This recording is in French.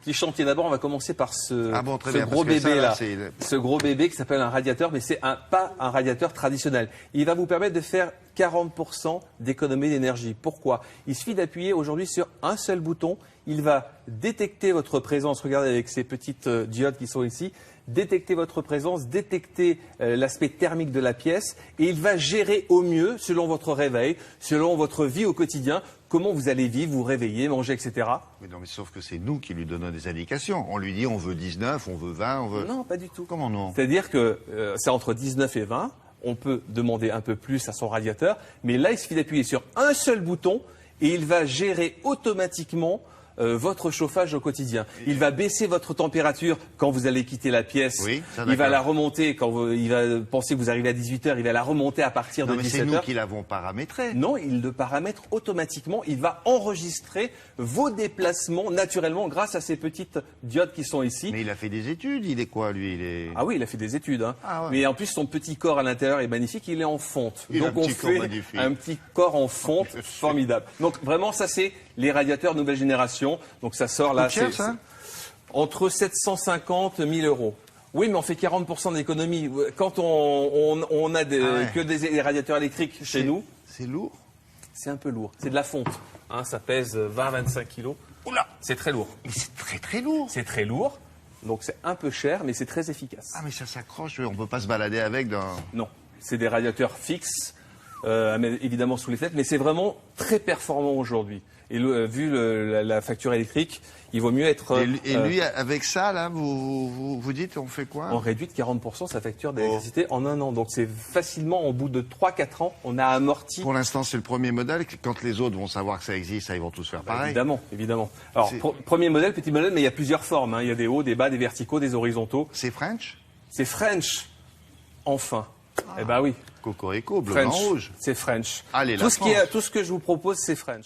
petit chantier. D'abord, on va commencer par ce bien, gros bébé là. C'est... Ce gros bébé qui s'appelle un radiateur, mais c'est pas un radiateur traditionnel. Il va vous permettre de faire 40% d'économie d'énergie. Pourquoi? Il suffit d'appuyer aujourd'hui sur un seul bouton. Il va détecter votre présence. Regardez avec ces petites diodes qui sont ici. Détecter votre présence, détecter l'aspect thermique de la pièce et il va gérer au mieux, selon votre réveil, selon votre vie au quotidien, comment vous allez vivre, vous réveiller, manger, etc. Mais non, mais sauf que c'est nous qui lui donnons des indications. On lui dit on veut 19, on veut 20, on veut... Non, pas du tout. Comment non? C'est-à-dire que c'est entre 19 et 20. On peut demander un peu plus à son radiateur, mais là, il suffit d'appuyer sur un seul bouton et il va gérer automatiquement votre chauffage au quotidien. Il va baisser votre température quand vous allez quitter la pièce. Oui, ça, il va la remonter quand il va penser que vous arrivez à 18h, il va la remonter à partir de 17h. C'est nous qui l'avons paramétré. Non, il le paramètre automatiquement. Il va enregistrer vos déplacements naturellement grâce à ces petites diodes qui sont ici. Mais il a fait des études, il est quoi lui? Ah oui, il a fait des études. Hein. Ah ouais. Mais en plus, son petit corps à l'intérieur est magnifique, il est en fonte. Donc on fait un petit corps en fonte formidable. Donc vraiment, ça c'est les radiateurs nouvelle génération. Donc ça sort là, c'est entre 750 et 1000 euros. Oui, mais on fait 40% d'économie. Quand on a que des radiateurs électriques chez nous. C'est lourd? C'est un peu lourd. C'est de la fonte. Hein, ça pèse 20-25 kilos. Oula! C'est très lourd. Mais c'est très très lourd. C'est très lourd. Donc c'est un peu cher, mais c'est très efficace. Ah mais ça s'accroche, on peut pas se balader avec dans... Non, c'est des radiateurs fixes, évidemment sous les fenêtres, mais c'est vraiment très performant aujourd'hui. Et vu la facture électrique, il vaut mieux être... Et lui, avec ça, là, vous dites, on fait quoi? On réduit de 40% sa facture d'électricité en un an. Donc c'est facilement, au bout de 3-4 ans, on a amorti... Pour l'instant, c'est le premier modèle. Quand les autres vont savoir que ça existe, ils vont tous faire pareil. Évidemment, évidemment. Alors, premier modèle, petit modèle, mais il y a plusieurs formes. Hein. Il y a des hauts, des bas, des verticaux, des horizontaux. C'est French? C'est French. Enfin. Eh ben oui. Cocorico, bleu, blanc, rouge. C'est French. Allez, tout ce que je vous propose, c'est French.